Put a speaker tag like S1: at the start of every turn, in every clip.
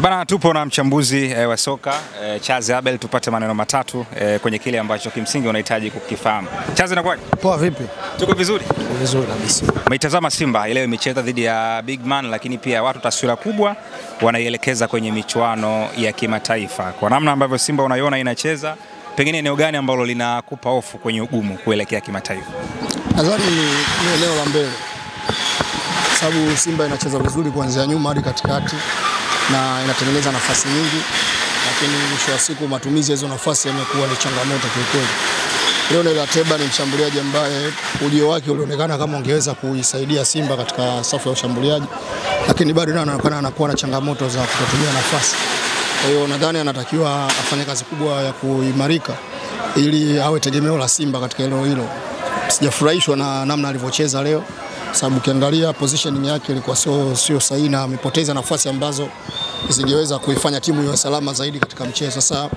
S1: Bana, tupo na mchambuzi wa soka Charles Abel, tupate maneno matatu kwenye kile ambacho kimsingi unahitaji kukifahamu. Charles, inakuwaje?
S2: Poa, vipi?
S1: Tuko vizuri?
S2: Vizuri kabisa.
S1: Umeitazama Simba leo imecheza dhidi ya Big Man, lakini pia watu taswira kubwa wanaielekeza kwenye michuano ya kimataifa. Kwa namna ambavyo Simba unaiona inacheza, pengine eneo gani ambalo linakupa hofu kwenye ugumu kuelekea kimataifa?
S2: Nadhani ni eneo la mbele. Sababu Simba inacheza vizuri kuanzia nyuma hadi katikati na inatengeneza nafasi nyingi, lakini mwisho wa siku matumizi ya hizo nafasi yamekuwa ni changamoto kwa kweli. Leonel Ateba ni mshambuliaji ambaye ujio wake ulionekana kama ungeweza kuisaidia Simba katika safu ya ushambuliaji, lakini bado anaonekana anakuwa na changamoto za kutotumia nafasi. Kwa hiyo nadhani anatakiwa afanye kazi kubwa ya kuimarika ili awe tegemeo la Simba katika eneo hilo. Sijafurahishwa na namna alivyocheza leo, sababu ukiangalia positioning yake ilikuwa sio sahihi na amepoteza nafasi ambazo zingeweza kuifanya timu iwe salama zaidi katika mchezo. Sasa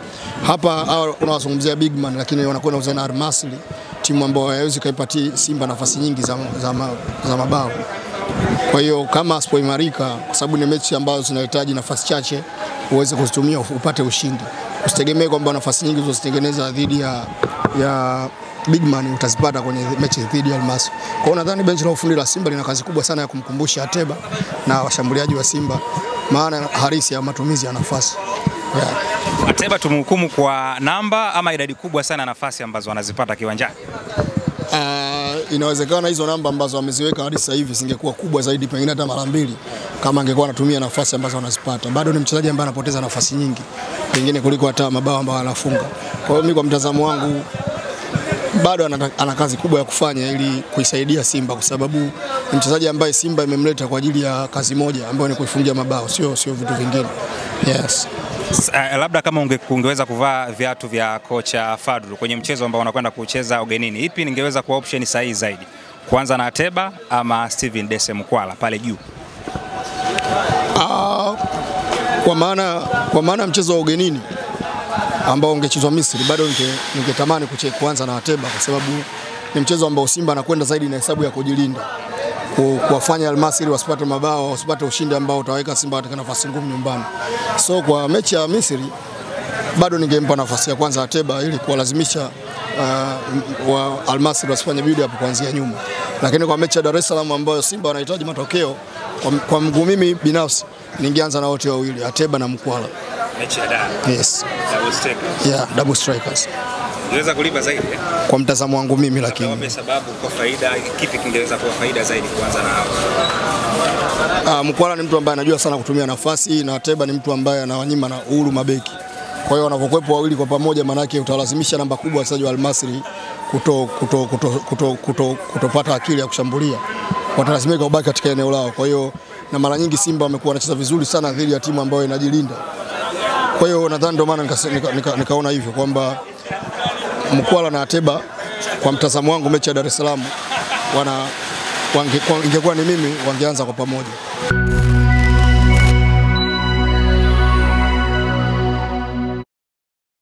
S2: hapa unawazungumzia Big Man, lakini wanakwenda kuzana Al Masry, timu ambayo haiwezi kaipatia Simba nafasi nyingi za mabao. Kwa hiyo kama asipoimarika, kwa sababu ni mechi ambazo zinahitaji nafasi chache uweze kuzitumia upate ushindi. Usitegemee kwamba nafasi nyingi uzozitengeneza dhidi ya Big Man utazipata kwenye mechi dhidi ya Al Masry. Kwa hiyo nadhani benchi la ufundi la Simba lina kazi kubwa sana ya kumkumbusha Ateba na washambuliaji wa Simba maana halisi ya matumizi ya nafasi. Yeah.
S1: Ateba tumhukumu kwa namba ama idadi kubwa sana ya nafasi ambazo wanazipata kiwanjani?
S2: Inawezekana hizo namba ambazo wameziweka hadi sasa hivi zingekuwa kubwa zaidi, pengine hata mara mbili kama angekuwa anatumia nafasi ambazo wanazipata. Bado ni mchezaji ambaye anapoteza nafasi nyingi pengine kuliko hata mabao ambayo anafunga. Kwa hiyo mimi kwa mtazamo wangu bado ana kazi kubwa ya kufanya ili kuisaidia Simba, kwa sababu ni mchezaji ambaye Simba imemleta kwa ajili ya kazi moja ambayo ni kuifungia mabao, sio vitu vingine. Yes.
S1: Labda kama ungeweza kuvaa viatu vya kocha Fadlu kwenye mchezo ambao unakwenda kucheza ugenini, ipi ningeweza kuwa option sahihi zaidi? Kuanza na Ateba ama Steven Dese Mukwala pale juu?
S2: Kwa maana mchezo wa ugenini ambao ungechezwa Misri, bado ningetamani kuanza na Ateba, kwa sababu ni mchezo ambao Simba anakwenda zaidi na hesabu ya kujilinda, kuwafanya Al Masry wasipate mabao, wasipate ushindi ambao utaweka Simba katika nafasi ngumu nyumbani. So kwa mechi ya Misri bado ningempa nafasi ya kwanza Ateba ili kuwalazimisha Al Masry wasifanye build up kuanzia nyuma. Lakini kwa mechi ya Dar es Salaam ambayo Simba wanahitaji matokeo, kwa mguu mimi binafsi ningeanza na wote wawili, Ateba na Mukwala.
S1: Mechi ya Dar.
S2: Yes.
S1: Double strikers.
S2: Yeah, double strikers.
S1: Ingeweza kulipa zaidi
S2: kwa mtazamo wangu mimi, lakini
S1: kwa sababu kwa faida kipi kingeweza kuwa faida zaidi kuanza na hao?
S2: Mukwala ni mtu ambaye anajua sana kutumia nafasi na Ateba ni mtu ambaye anawanyima na uhuru mabeki. Kwa hiyo wanapokuepo wawili kwa pamoja, manake utalazimisha namba kubwa wachezaji wa Al Masry kutopata akili ya kushambulia. Watalazimika kubaki katika eneo lao. Kwa hiyo na mara nyingi Simba wamekuwa wanacheza vizuri sana dhidi ya timu ambayo inajilinda. Kwa hiyo nadhani ndio maana nikaona hivyo kwamba Mukwala na Ateba kwa mtazamo wangu mechi ya Dar es Salaam ingekuwa ni mimi wangeanza kwa pamoja.